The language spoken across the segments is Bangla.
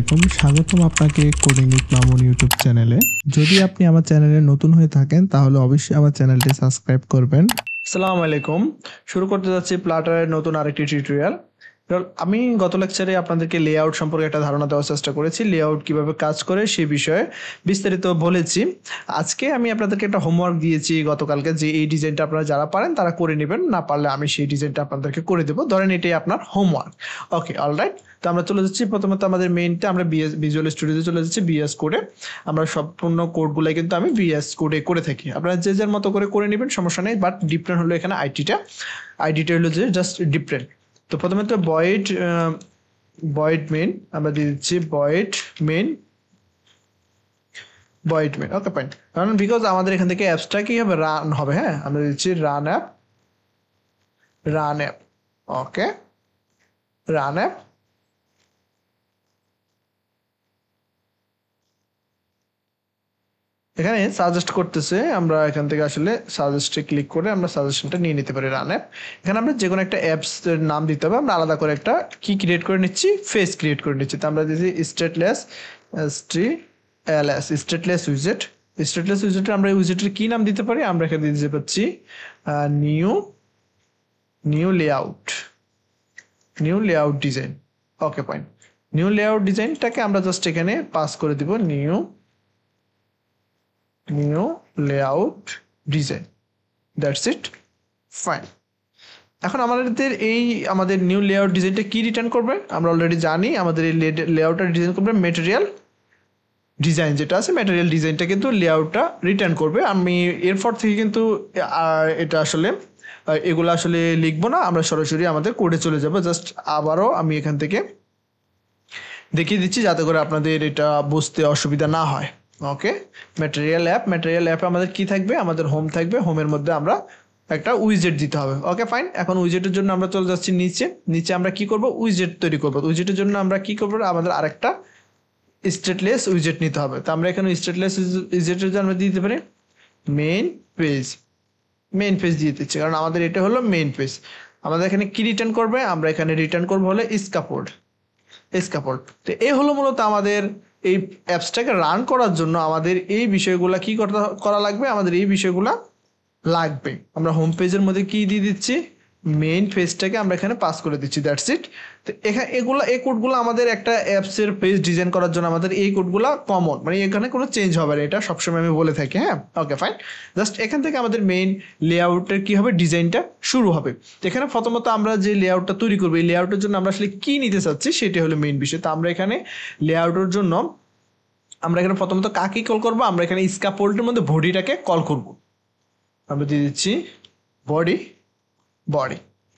আলাইকুম, স্বাগতম আপনাকে কোডিং উইথ মামুন ইউটিউব চ্যানেলে। যদি আপনি আমার চ্যানেলে নতুন হয়ে থাকেন তাহলে অবশ্যই আমার চ্যানেলটি সাবস্ক্রাইব করবেন। আসসালামু আলাইকুম। শুরু করতে যাচ্ছি প্লাটারের নতুন আরেকটি টিউটোরিয়াল। আমি গত লেকচারে আপনাদেরকে লেআউট সম্পর্কে একটা ধারণা দেওয়ার চেষ্টা করেছি, লেআউট কিভাবে কাজ করে সেই বিষয়ে বিস্তারিত বলেছি। আজকে আমি আপনাদেরকে একটা হোমওয়ার্ক দিয়েছি গতকালকে, যে এই ডিজাইনটা আপনারা যারা পারেন তারা করে নেবেন, না পারলে আমি সেই ডিজাইনটা আপনাদেরকে করে দেবো। ধরেন এটাই আপনার হোমওয়ার্ক। ওকে, অলরাইট। তো আমরা চলে যাচ্ছি প্রথমত আমাদের মেইনটা, আমরা ভিজুয়াল স্টুডিওতে চলে যাচ্ছি, ভিএস কোডে। আমরা সম্পূর্ণ কোডগুলাই কিন্তু আমি ভিএস কোডে করে থাকি, আপনারা যে যার মতো করে নেবেন, সমস্যা নেই। বাট ডিফারেন্ট হলো এখানে আইডিটা হলো যে জাস্ট ডিফারেন্ট। তো প্রথমে তো ভয়েড মেইন আমরা দিয়ে দিচ্ছি, ভয়েড মেইন। ওকে, ফাইন। কারণ বিকজ আমাদের এখান থেকে অ্যাপসটা কি হবে, রান হবে। হ্যাঁ, আমরা দিচ্ছি রান অ্যাপ। ওকে, রান অ্যাপ। এখানে সাজেস্ট করতেছে, আমরা এখান থেকে আসলে সাজেস্টে ক্লিক করে আমরা সাজেশনটা নিয়ে নিতে পারি, রান অ্যাপ। এখানে আমরা যে কোনো একটা অ্যাপস নাম দিতে হবে, আমরা আলাদা করে একটা কি ক্রিয়েট করে নিচ্ছি, ফেস ক্রিয়েট করে নিচ্ছি। তো আমরা দিচ্ছি স্টেটলেস উইজেট। আমরা উইজেটের কি নাম দিতে পারি, আমরা এখানে দিতে পারছি নিউ লেআউট ডিজাইন। ওকে, ফাইন। নিউ লেআউট ডিজাইনটাকে আমরা জাস্ট এখানে পাস করে দিব new layout design. That's it, fine. এখন আমাদের নিউ লেআউট ডিজাইনটা কি রিটার্ন করবে, আমরা অলরেডি জানি। আমাদের এই লেআউটটা ডিজাইন করবে ম্যাটেরিয়াল ডিজাইন, যেটা আছে ম্যাটেরিয়াল ডিজাইনটা কিন্তু লেআউটটা রিটার্ন করবে। আমি এরপর থেকে কিন্তু এটা আসলে এগুলো আসলে লিখবো না, আমরা সরাসরি আমাদের কোডে চলে যাব। জাস্ট আবারও আমি এখান থেকে দেখিয়ে দিচ্ছি যাতে করে আপনাদের এটা বুঝতে অসুবিধা না হয়। ওকে, ম্যাটেরিয়াল অ্যাপে আমাদের কি থাকবে, আমাদের হোম থাকবে। হোমের মধ্যে আমরা একটা উইজেট দিতে হবে। ওকে, ফাইন। এখন উইজেটের জন্য আমরা চলে যাচ্ছি নিচে আমরা কি করব, উইজেট তৈরি করব। উইজেটের জন্য আমরা কি করব, আমাদের আরেকটা স্টেটলেস উইজেট নিতে হবে। তো আমরা এখানে স্টেটলেস উইজেটের জন্য আমরা দিতে পারি মেইন পেজ দিয়ে দিচ্ছি, কারণ আমাদের এটা হলো মেইন পেজ। আমাদের এখানে কি রিটার্ন করবে, আমরা এখানে রিটার্ন করবো হলো স্ক্যাফোল্ড। তো এই হলো মূলত আমাদের এই অ্যাপসটাকে রান করার জন্য আমাদের এই বিষয়গুলো কি করা লাগবে, আমাদের এই বিষয়গুলো লাগবে। আমরা হোম পেজের মধ্যে কি দিয়ে দিচ্ছি, মেইন পেজটাকে আমরা এখানে পাস করে দিচ্ছি। That's it. তো এখানে এই কোডগুলো আমাদের একটা অ্যাপসের পেজ ডিজাইন করার জন্য আমাদের এই কোডগুলো কমন, মানে এখানে কোনো চেঞ্জ হবে না, এটা সবসময় আমি বলে থাকি। হ্যাঁ, ওকে, ফাইন। জাস্ট এখান থেকে আমাদের মেইন লেআউটের কি হবে, ডিজাইনটা শুরু হবে। তো এখানে প্রথমত আমরা যে লেআউটটা তৈরি করবো, এই লেআউটের জন্য আমরা আসলে কি নিতে চাচ্ছি সেটা হলো মেইন বিষয়। তো আমরা এখানে লেআউটের জন্য আমরা এখানে প্রথমত কাকে কল করবো, আমরা এখানে স্ক্যাফোল্ডের মধ্যে বডিটাকে কল করব। আমরা দিয়ে দিচ্ছি বডি।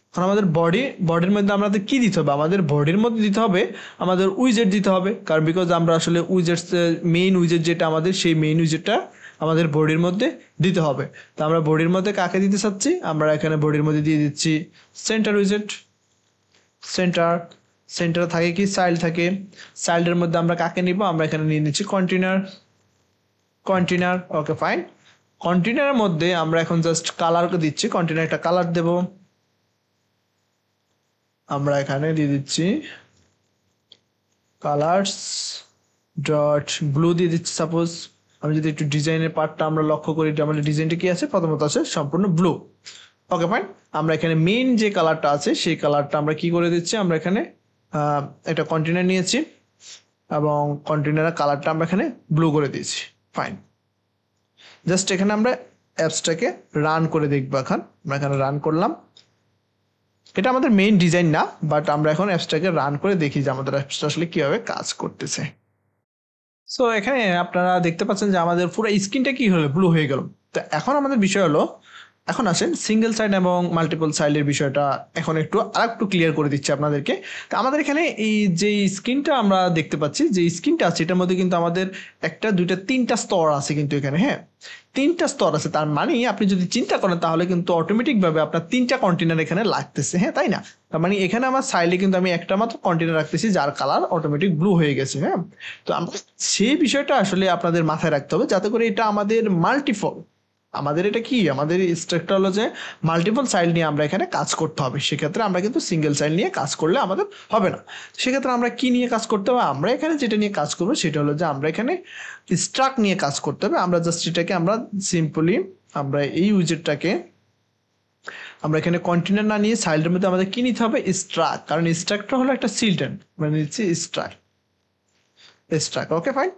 এখন আমাদের বডির মধ্যে আমাদের কি দিতে হবে, আমাদের বডির মধ্যে দিতে হবে আমাদের উইজেট দিতে হবে। কারণ বিকজ আমরা আসলে মেইন উইজেট যেটা আমাদের, সেই মেইন উইজেটটা আমাদের বডির মধ্যে দিতে হবে। তো আমরা বডির মধ্যে কাকে দিতে চাচ্ছি, আমরা এখানে বডির মধ্যে দিয়ে দিচ্ছি সেন্টার উইজেট। সেন্টার থাকে কি, চাইল্ড থাকে। চাইল্ডের মধ্যে আমরা কাকে নিব, আমরা এখানে নিয়ে নিচ্ছি কন্টেনার। ওকে, ফাইন। কন্টেনারের মধ্যে আমরা এখন জাস্ট কালারকে দিচ্ছি, কন্টেনার একটা কালার দেব। আমরা এখানে দিয়ে দিচ্ছি কালার্স ডট ব্লু দিয়ে দিচ্ছি। সাপোজ আমি যদি একটু ডিজাইনের পার্টটা আমরা লক্ষ্য করি, আমাদের ডিজাইনটা কি আছে, প্রথমত আছে সম্পূর্ণ ব্লু। ওকে, ফাইন। আমরা এখানে মেইন যে কালারটা আছে সেই কালারটা আমরা কি করে দিচ্ছি, আমরা এখানে একটা কন্টেনার নিয়েছি এবং কন্টেনারের কালারটা আমরা এখানে ব্লু করে দিয়েছি। ফাইন। জাস্ট এখানে আমরা অ্যাপসটাকে রান করে দেখবো। আমরা এখানে রান করলাম। এটা আমাদের মেইন ডিজাইন না, বাট আমরা এখন অ্যাপসটাকে রান করে দেখি যে আমাদের অ্যাপসটা আসলে কিভাবে কাজ করতেছে। সো এখানে আপনারা দেখতে পাচ্ছেন যে আমাদের পুরো স্ক্রিনটা কি হলো, ব্লু হয়ে গেল। তো এখন আমাদের বিষয় হলো, এখন আসেন সিঙ্গেল সাইড এবং মাল্টিপল সাইডের বিষয়টা এখন আরেকটু ক্লিয়ার করে দিচ্ছি আপনাদেরকে। তো আমাদের এখানে এই যে স্ক্রিনটা আমরা দেখতে পাচ্ছি, যে স্ক্রিনটা আছে এটার মধ্যে কিন্তু আমাদের একটা, দুইটা, তিনটা স্তর আছে কিন্তু এখানে। হ্যাঁ, তিনটা স্তর আছে। তার মানে আপনি যদি চিন্তা করেন তাহলে কিন্তু অটোমেটিকভাবে আপনার তিনটা কন্টেনার এখানে লাগতেছে। হ্যাঁ, তাই না? তার মানে এখানে আমার সাইডে কিন্তু আমি একটা মাত্র কন্টেনার রাখতেছি যার কালার অটোমেটিক ব্লু হয়ে গেছে। হ্যাঁ, তো আমরা সেই বিষয়টা আসলে আপনাদের মাথায় রাখতে হবে যাতে করে এটা আমাদের আমাদের এটা কি, আমাদের স্ট্রাকটা হলো যে মাল্টিপল চাইল্ড নিয়ে আমরা এখানে কাজ করতে হবে। সেক্ষেত্রে আমরা কিন্তু সিঙ্গেল চাইল্ড নিয়ে কাজ করলে আমাদের হবে না। সেক্ষেত্রে আমরা কি নিয়ে কাজ করতে হবে, আমরা এখানে যেটা নিয়ে কাজ করবো সেটা হলো যে আমরা এখানে স্ট্রাক নিয়ে কাজ করতে হবে। আমরা জাস্ট এটাকে আমরা সিম্পলি আমরা এই উইজেটটাকে আমরা এখানে কন্টেনার না নিয়ে চাইল্ডের মধ্যে আমাদের কি নিতে হবে, স্ট্রাক, কারণ স্ট্রাকটা হলো একটা চিলড্রেন, মানে নিচ্ছি স্ট্রাক। Okay fine.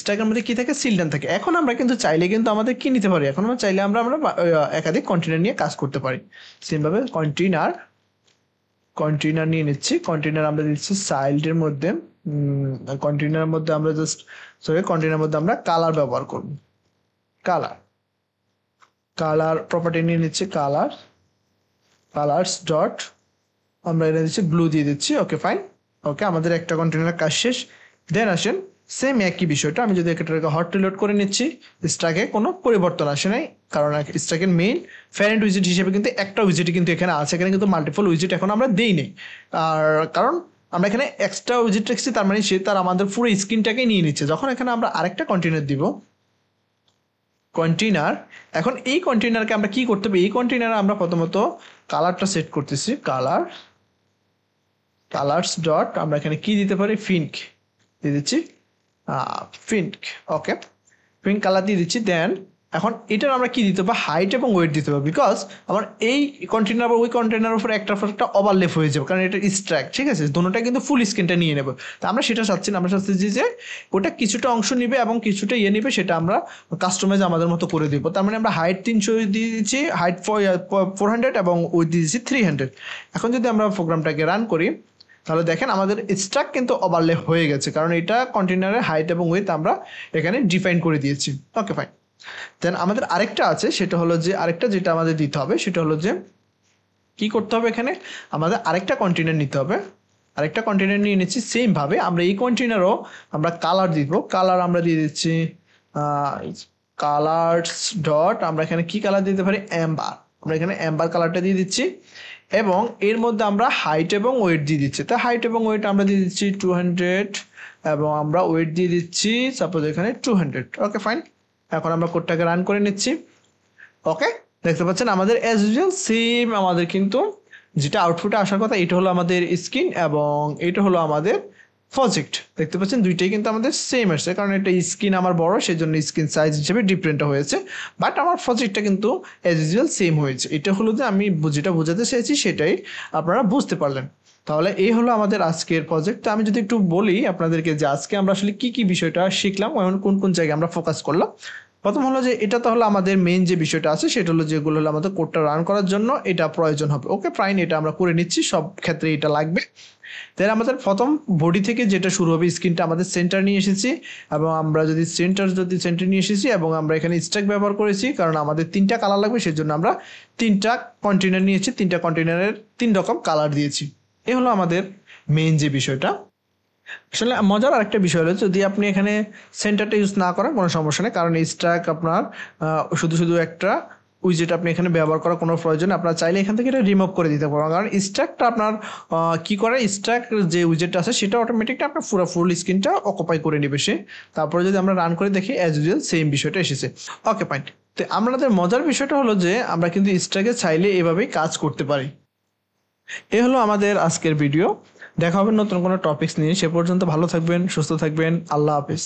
স্ট্রাকের মধ্যে কি থাকে, চিলড্রেন থাকে। এখন আমরা কিন্তু চাইলে কিন্তু আমাদের কি নিতে পারি, এখন আমরা চাইলে আমরা একাধিক কন্টেনার নিয়ে কাজ করতে পারি। সেমভাবে কন্টেনার নিয়ে নিচ্ছি। কন্টেনার আমরা দিচ্ছি চাইল্ডের মধ্যে, কন্টেনারের মধ্যে আমরা কন্টেনারের মধ্যে আমরা কালার ব্যবহার করব। কালার প্রপার্টি নিয়ে নিচ্ছি, কালার্স ডট আমরা এটা দিচ্ছি ব্লু দিয়ে দিচ্ছি। Okay fine. ওকে, আমাদের একটা কন্টেনার কাজ শেষ। দেন আসেন সেম একই বিষয়টা আমি যদি এটাকে হট রিলোড করে নিচ্ছি, স্ট্রাকে কোনো পরিবর্তন আসে নাই, কারণ স্ট্রাকের মেইন প্যারেন্ট উইজেট হিসেবে কিন্তু একটা উইজেটই কিন্তু এখানে আছে, এখানে কিন্তু মাল্টিপল উইজেট এখন আমরা দেই নেই। আর কারণ আমরা এখানে এক্সট্রা উইজেট রেখেছি, তার মানে সে তার আমাদের পুরো স্ক্রিনটাকে নিয়ে নিচ্ছে। যখন এখানে আমরা আরেকটা কন্টেনার দিব, কন্টেনার, এখন এই কন্টেনারকে আমরা কি করতে হবে, এই কন্টেনারে আমরা প্রথমত কালারটা সেট করতেছি, কালার্স ডট আমরা এখানে কি দিতে পারি, ফিঙ্ক দিয়ে দিচ্ছি, ফিঙ্ক। ওকে, ফিঙ্ক কালার দিয়ে দিচ্ছি। দেন এখন এটার আমরা কি দিতে হবে, হাইট এবং ওয়েট দিতে হবে, বিকজ আমার এই কন্টেনার বা ওই কন্টেনারের উপরে একটা ওভারলেপ হয়ে যাবে, কারণ এটা স্ট্রাক, ঠিক আছে, দুটোটা কিন্তু ফুল স্ক্রিনটা নিয়ে নেবে। তো আমরা সেটা চাচ্ছি না, আমরা চাচ্ছি যে ওটা কিছুটা অংশ নিবে এবং কিছুটা নিবে, সেটা আমরা কাস্টমাইজ আমাদের মতো করে দিব। তার মানে আমরা হাইট 300 দিয়ে দিচ্ছি, হাইট 400 এবং ওয়েট দিয়ে দিচ্ছি 300। এখন যদি আমরা প্রোগ্রামটাকে রান করি তাহলে দেখেন আমাদের স্ট্রাক কিন্তু ওভারলে হয়ে গেছে, কারণ এটা কন্টেনারের হাইট এবং ওয়েট আমরা এখানে ডিফাইন করে দিয়েছি। Okay fine. দেন আমাদের আরেকটা আছে, সেটা হলো যে আরেকটা যেটা আমাদের দিতে হবে সেটা হলো যে কি করতে হবে, এখানে আমাদের আরেকটা কন্টেনার নিতে হবে। আরেকটা কন্টেনার নিয়ে নিচ্ছি। সেম ভাবে আমরা এই কন্টেনারও আমরা কালার দিব। কালার আমরা দিয়ে দিচ্ছি কালার্স ডট আমরা এখানে কি কালার দিতে পারি, অ্যাম্বার। আমরা এখানে অ্যাম্বার কালারটা দিয়ে দিচ্ছি এবং এর মধ্যে আমরা হাইট এবং ওয়েট দিয়ে দিচ্ছি। তো হাইট এবং ওয়েট আমরা দিয়ে দিচ্ছি 200 এবং আমরা ওয়েট দিয়ে দিচ্ছি সাপোজ এখানে 200। Okay fine. এখন আমরা কোডটাকে রান করে নিচ্ছি। ওকে, দেখতে পাচ্ছেন আমাদের অ্যাজ ইউজুয়াল সেম আমাদের কিন্তু যেটা আউটপুটে আসার কথা, এটা হলো আমাদের স্ক্রিন এবং এটা হলো আমাদের প্রজেক্ট। দেখতে পাচ্ছেন দুইটাই কিন্তু আমাদের সেম আসছে, কারণ এটা স্ক্রিন আমার বড়, সেই জন্য স্ক্রিন সাইজ হিসেবে ডিফারেন্ট হয়েছে, বাট আমার প্রজেক্টটা কিন্তু অ্যাজ ইউজুয়াল সেম হয়েছে। এটা হলো যে আমি যেটা বোঝাতে চেয়েছি সেটাই আপনারা বুঝতে পারলেন। তাহলে এই হলো আমাদের আজকের প্রজেক্ট। তো আমি যদি একটু বলি আপনাদেরকে যে আজকে আমরা আসলে কি কি বিষয়টা শিখলাম এবং কোন কোন জায়গায় আমরা ফোকাস করলাম। প্রথম হলো যে এটা তো হলো আমাদের মেইন যে বিষয়টা আছে, সেটা হলো যেগুলো হলো আমাদের কোডটা রান করার জন্য এটা প্রয়োজন হবে। ওকে ফাইন, এটা আমরা করে নিচ্ছি, সব ক্ষেত্রে এটা লাগবে। তাই আমাদের প্রথম বডি থেকে যেটা শুরু হবে, স্ক্রিনটা আমাদের সেন্টার নিয়ে এসেছি এবং আমরা যদি সেন্টার নিয়ে এসেছি এবং আমরা এখানে স্ট্রাক ব্যবহার করেছি, কারণ আমাদের 3টা কালার লাগবে, সেজন্য আমরা 3টা কন্টেনার নিয়েছি, 3টা কন্টেনারের 3 রকম কালার দিয়েছি। এই হলো আমাদের মেইন যে বিষয়টা। আসলে মজার আরেকটা বিষয় হলো, যদি আপনি এখানে সেন্টারটা ইউজ না করেন কোনো সমস্যা নেই, কারণ স্ট্রাক আপনার শুধু একটা উইজেট আপনি এখানে ব্যবহার করার কোনো প্রয়োজন, আপনারা চাইলে এখান থেকে এটা রিমুভ করে দিতে পারেন, কারণ স্ট্রাকটা আপনার কি করে, স্ট্রাক যে উইজেটটা আছে সেটা অটোমেটিকলি আপনার পুরো ফুল স্ক্রিনটা অকুপাই করে নেবে সে। তারপরে যদি আমরা রান করে দেখি অ্যাজ ইউজুয়াল সেম বিষয়টা এসেছে। Okay fine. তো আমাদের মজার বিষয়টা হলো যে আমরা কিন্তু স্ট্রাকে চাইলে এভাবেই কাজ করতে পারি। এ হলো আমাদের আজকের ভিডিও। দেখা হবে নতুন কোনো টপিকস নিয়ে। সে পর্যন্ত ভালো থাকবেন, সুস্থ থাকবেন। আল্লাহ হাফেজ।